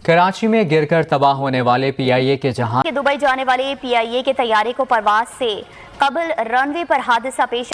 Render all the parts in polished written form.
कराची में गिरकर तबाह होने वाले पीआईए के जहाज दुबई जाने वाले पीआईए के तैयारे को परवाज से कबल रनवे पर हादसा पेश।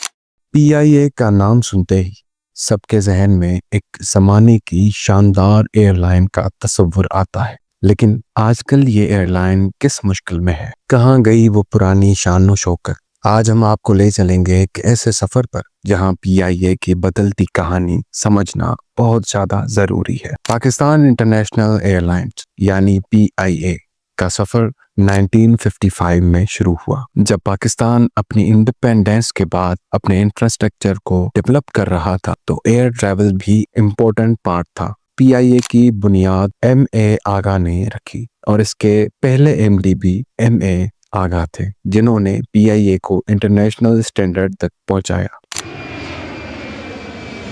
पीआईए का नाम सुनते ही सबके जहन में एक जमाने की शानदार एयरलाइन का तस्वुर आता है, लेकिन आजकल ये एयरलाइन किस मुश्किल में है, कहाँ गई वो पुरानी शान व शौकत। आज हम आपको ले चलेंगे एक ऐसे सफर पर जहां पीआईए की बदलती कहानी समझना बहुत ज्यादा जरूरी है। पाकिस्तान इंटरनेशनल एयरलाइंस यानी पीआईए का सफर 1955 में शुरू हुआ, जब पाकिस्तान अपनी इंडिपेंडेंस के बाद अपने इंफ्रास्ट्रक्चर को डेवलप कर रहा था, तो एयर ट्रैवल भी इम्पोर्टेंट पार्ट था। पीआईए की बुनियाद एमए आगा ने रखी और इसके पहले एमडी भी एमए आगा थे, जिन्होंने पीआईए को इंटरनेशनल स्टैंडर्ड तक पहुंचाया।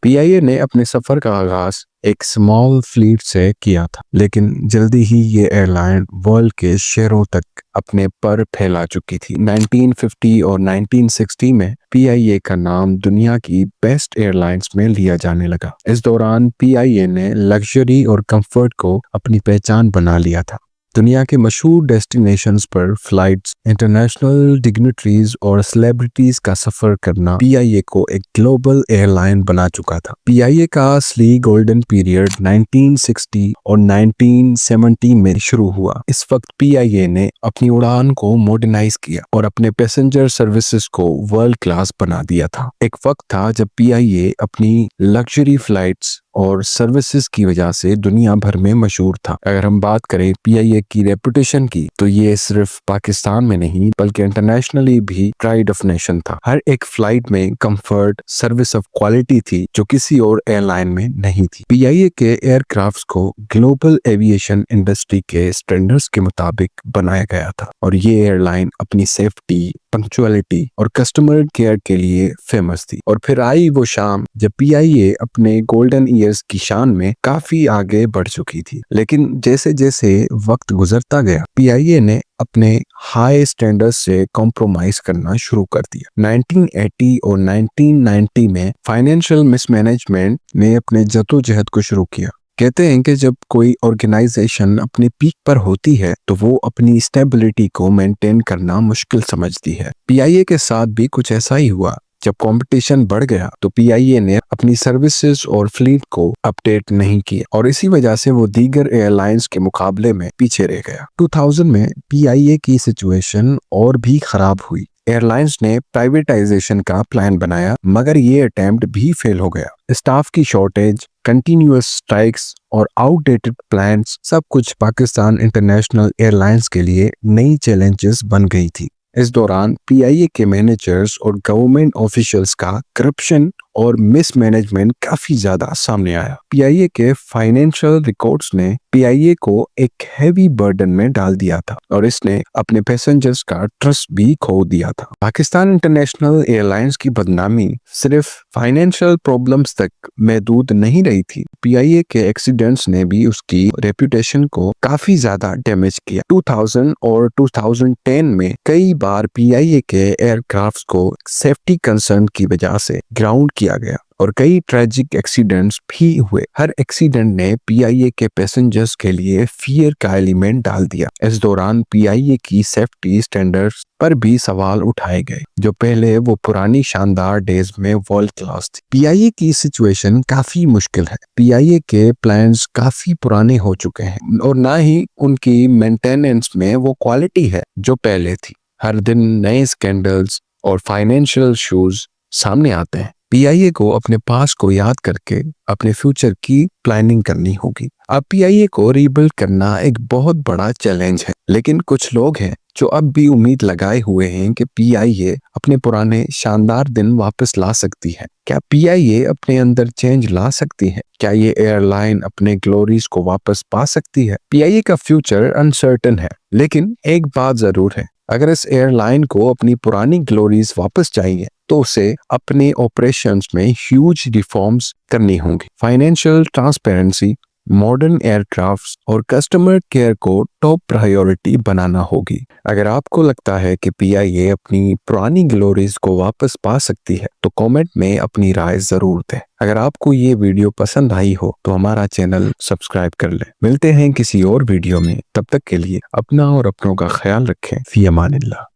पीआईए ने अपने सफर का आगाज एक स्मॉल फ्लीट से किया था, लेकिन जल्दी ही ये एयरलाइन वर्ल्ड के शहरों तक अपने पर फैला चुकी थी। 1950 और 1960 में पीआईए का नाम दुनिया की बेस्ट एयरलाइंस में लिया जाने लगा। इस दौरान पीआईए ने लग्जरी और कंफर्ट को अपनी पहचान बना लिया था। दुनिया के मशहूर डेस्टिनेशंस पर फ्लाइट्स, इंटरनेशनल डिग्निटरीज और सेलिब्रिटीज का सफर करना पीआईए को एक ग्लोबल एयरलाइन बना चुका था। पीआईए का असली गोल्डन पीरियड 1960 और 1970 में शुरू हुआ। इस वक्त पीआईए ने अपनी उड़ान को मॉडर्नाइज किया और अपने पैसेंजर सर्विसेज को वर्ल्ड क्लास बना दिया था। एक वक्त था जब पीआईए अपनी लग्जरी फ्लाइट्स और सर्विसेज की वजह से दुनिया भर में मशहूर था। अगर हम बात करें पीआईए की रेपुटेशन की, तो ये सिर्फ पाकिस्तान में नहीं बल्कि इंटरनेशनली भी प्राइड ऑफ नेशन था। हर एक फ्लाइट में कंफर्ट, सर्विस ऑफ क्वालिटी थी जो किसी और एयरलाइन में नहीं थी। पीआईए के एयरक्राफ्ट्स को ग्लोबल एविएशन इंडस्ट्री के स्टैंडर्ड्स के मुताबिक बनाया गया था और ये एयरलाइन अपनी सेफ्टी, पंक्चुअलिटी और कस्टमर केयर के लिए फेमस थी। और फिर आई वो शाम जब पीआईए अपने गोल्डन ईयर्स की शान में काफी आगे बढ़ चुकी थी, लेकिन जैसे जैसे वक्त गुजरता गया पीआईए ने अपने हाई स्टैंडर्ड्स से कॉम्प्रोमाइज करना शुरू कर दिया। 1980 और 1990 में फाइनेंशियल मिसमैनेजमेंट ने अपने जद्दोजहद को शुरू किया। कहते हैं कि जब कोई ऑर्गेनाइजेशन अपने पीक पर होती है तो वो अपनी स्टेबिलिटी को मेंटेन करना मुश्किल समझती है। पीआईए के साथ भी कुछ ऐसा ही हुआ। जब कंपटीशन बढ़ गया तो पीआईए ने अपनी सर्विसेज और फ्लीट को अपडेट नहीं किया और इसी वजह से वो दीगर एयरलाइंस के मुकाबले में पीछे रह गया। 2000 में पीआईए की सिचुएशन और भी खराब हुई। एयरलाइंस ने प्राइवेटाइजेशन का प्लान बनाया, मगर ये अटेम्प्ट भी फेल हो गया। स्टाफ की शॉर्टेज, कंटिन्यूअस स्ट्राइक्स और आउटडेटेड प्लान्स, सब कुछ पाकिस्तान इंटरनेशनल एयरलाइंस के लिए नई चैलेंजेस बन गई थी। इस दौरान पीआईए के मैनेजर्स और गवर्नमेंट ऑफिशियल्स का करप्शन और मिसमैनेजमेंट काफी ज्यादा सामने आया। पीआईए के फाइनेंशियल रिकॉर्ड्स ने पीआईए को एक हैवी बर्डन में डाल दिया था और इसने अपने पैसेंजर्स का ट्रस्ट भी खो दिया था। पाकिस्तान इंटरनेशनल एयरलाइंस की बदनामी सिर्फ फाइनेंशियल प्रॉब्लम्स तक महदूद नहीं रही थी। पीआईए के एक्सीडेंट्स ने भी उसकी रेपुटेशन को काफी ज्यादा डैमेज किया। 2000 और 2010 में कई बार पीआईए के एयरक्राफ्ट्स को सेफ्टी कंसर्न की वजह से ग्राउंड किया गया और कई ट्रेजिक एक्सीडेंट्स भी हुए। हर एक्सीडेंट ने पीआईए के पैसेंजर्स के लिए फियर का एलिमेंट डाल दिया। इस दौरान पीआईए की सेफ्टी स्टैंडर्ड्स पर भी सवाल उठाए गए, जो पहले वो पुरानी शानदार डेज में वर्ल्ड क्लास थी। पीआईए की सिचुएशन काफी मुश्किल है। पीआईए के प्लान्स काफी पुराने हो चुके हैं और ना ही उनकी मेंटेनेंस में वो क्वालिटी है जो पहले थी। हर दिन नए स्कैंडल्स और फाइनेंशियल इश्यूज सामने आते हैं। पीआईए को अपने पास को याद करके अपने फ्यूचर की प्लानिंग करनी होगी। अब पीआईए को रीबिल्ड करना एक बहुत बड़ा चैलेंज है, लेकिन कुछ लोग हैं जो अब भी उम्मीद लगाए हुए हैं कि पीआईए अपने पुराने शानदार दिन वापस ला सकती है। क्या पीआईए अपने अंदर चेंज ला सकती है? क्या ये एयरलाइन अपने ग्लोरीज को वापस पा सकती है? पीआईए का फ्यूचर अनसर्टेन है, लेकिन एक बात जरूर है, अगर इस एयरलाइन को अपनी पुरानी ग्लोरीज वापस चाहिए तो उसे अपने ऑपरेशंस में ह्यूज रिफॉर्म्स करनी होंगी। फाइनेंशियल ट्रांसपेरेंसी, मॉडर्न एयरक्राफ्ट्स और कस्टमर केयर को टॉप प्रायोरिटी बनाना होगी। अगर आपको लगता है कि PIA अपनी पुरानी ग्लोरीज को वापस पा सकती है तो कमेंट में अपनी राय जरूर दें। अगर आपको ये वीडियो पसंद आई हो तो हमारा चैनल सब्सक्राइब कर लें। मिलते हैं किसी और वीडियो में, तब तक के लिए अपना और अपनों का ख्याल रखें। फी अमानिल्लाह।